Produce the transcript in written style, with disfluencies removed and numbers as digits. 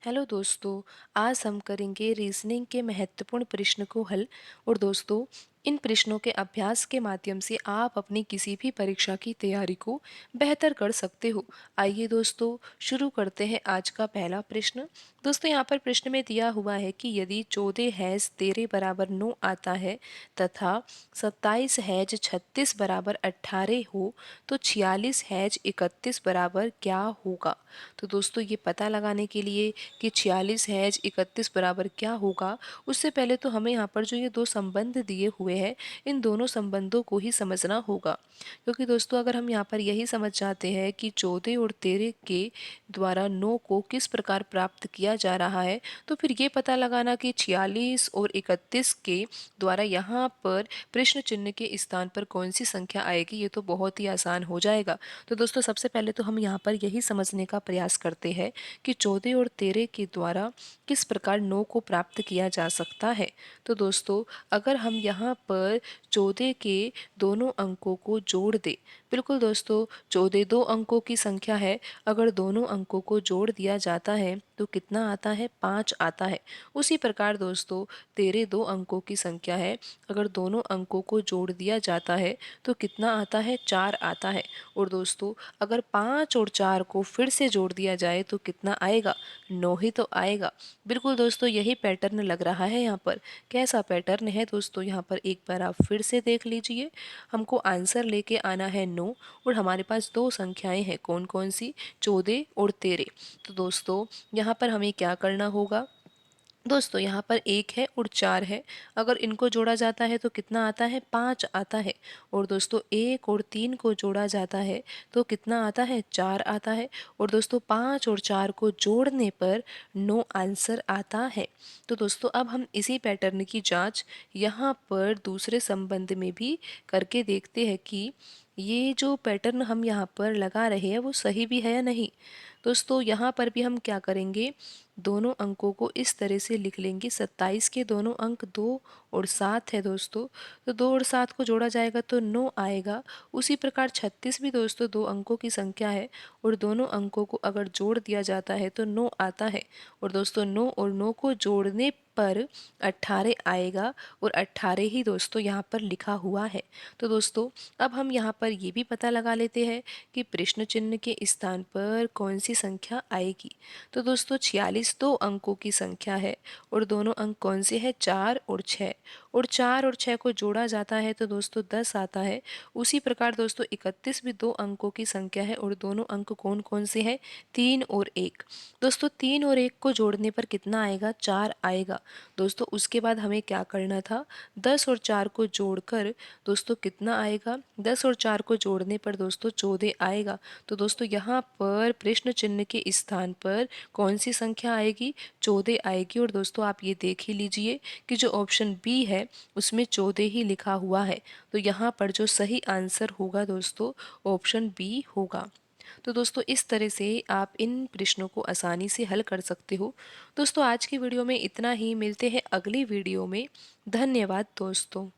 Hello दोस्तों। आज हम करेंगे रीजनिंग के महत्वपूर्ण प्रश्न को हल। और दोस्तों, इन प्रश्नों के अभ्यास के माध्यम से आप अपनी किसी भी परीक्षा की तैयारी को बेहतर कर सकते हो। आइए दोस्तों, शुरू करते हैं आज का पहला प्रश्न। दोस्तों, यहाँ पर प्रश्न में दिया हुआ है कि यदि 14 हैज 13 बराबर 9 आता है तथा 27 हैज 36 बराबर 18 हो तो 46 हैज 31 बराबर क्या होगा। तो दोस्तों, ये पता लगाने के लिए कि 46 हैज 31 बराबर क्या होगा, उससे पहले तो हमें यहाँ पर जो ये दो संबंध दिए हुए हैं, इन दोनों संबंधों को ही समझना होगा। क्योंकि दोस्तों, अगर हम यहाँ पर यही समझ जाते हैं कि 14 और 13 के द्वारा 9 को किस प्रकार प्राप्त किया जा रहा है, तो फिर ये पता लगाना कि 46 और 31 के द्वारा यहाँ पर प्रश्न चिन्ह के स्थान पर कौन सी संख्या आएगी, ये तो बहुत ही आसान हो जाएगा। तो दोस्तों, सबसे पहले तो हम यहाँ पर यही समझने का प्रयास करते हैं कि 14 और 13 के द्वारा किस प्रकार 9 को प्राप्त किया जा सकता है। तो दोस्तों, अगर हम यहाँ पर 14 के दोनों अंकों को जोड़ दें, बिल्कुल दोस्तों, 14 दो अंकों की संख्या है। अगर दोनों अंकों को जोड़ दिया जाता है तो कितना आता है, 5 आता है। उसी प्रकार दोस्तों, 13 दो अंकों की संख्या है। अगर दोनों अंकों को जोड़ दिया जाता है तो कितना आता है, 4 आता है। और दोस्तों, अगर 5 और 4 को फिर से जोड़ दिया जाए तो कितना आएगा, 9 ही तो आएगा। बिल्कुल दोस्तों, यही पैटर्न लग रहा है यहाँ पर। कैसा पैटर्न है दोस्तों, यहाँ पर एक बार आप फिर से देख लीजिए। हमको आंसर लेके आना है 9 और हमारे पास दो संख्याएं हैं, कौन कौन सी, 14 और 13। तो दोस्तों, यहाँ पर हमें क्या करना होगा। दोस्तों, यहाँ पर 1 है और 4 है। अगर इनको जोड़ा जाता है तो कितना आता है, 5 आता है। और दोस्तों, 1 और 3 को जोड़ा जाता है तो कितना आता है, 4 आता है। और दोस्तों, 5 और 4 को जोड़ने पर 9 आंसर आता है। तो दोस्तों, अब हम इसी पैटर्न की जांच यहाँ पर दूसरे संबंध में भी करके देखते हैं कि ये जो पैटर्न हम यहाँ पर लगा रहे हैं वो सही भी है या नहीं। दोस्तों, यहाँ पर भी हम क्या करेंगे, दोनों अंकों को इस तरह से लिख लेंगे। 27 के दोनों अंक 2 और 7 है दोस्तों, तो 2 और 7 को जोड़ा जाएगा तो 9 आएगा। उसी प्रकार 36 भी दोस्तों दो अंकों की संख्या है और दोनों अंकों को अगर जोड़ दिया जाता है तो 9 आता है। और दोस्तों, 9 और 9 को जोड़ने पर 18 आएगा और 18 ही दोस्तों यहाँ पर लिखा हुआ है। तो दोस्तों, अब हम यहाँ पर ये भी पता लगा लेते हैं कि प्रश्न चिन्ह के स्थान पर कौन सी संख्या आएगी। तो दोस्तों, 46 दो अंकों की संख्या है और दोनों अंक कौन से हैं, 4 और 6। और 4 और 6 को जोड़ा जाता है तो दोस्तों 10 आता है। उसी प्रकार दोस्तों, 31 भी दो अंकों की संख्या है और दोनों अंक कौन कौन से हैं, 3 और 1। दोस्तों, 3 और 1 को जोड़ने पर कितना आएगा, 4 आएगा। दोस्तों, उसके बाद हमें क्या करना था, 10 और 4 को जोड़कर दोस्तों कितना आएगा, 10 और 4 को जोड़ने पर दोस्तों 14 आएगा। तो दोस्तों, यहाँ पर प्रश्न चिन्ह के स्थान पर कौन सी संख्या आएगी, 14 आएगी। और दोस्तों, आप ये देख ही लीजिए कि जो ऑप्शन बी है उसमें 14 ही लिखा हुआ है। तो यहाँ पर जो सही आंसर होगा दोस्तों, ऑप्शन बी होगा। तो दोस्तों, इस तरह से आप इन प्रश्नों को आसानी से हल कर सकते हो। दोस्तों, आज की वीडियो में इतना ही। मिलते हैं अगली वीडियो में। धन्यवाद दोस्तों।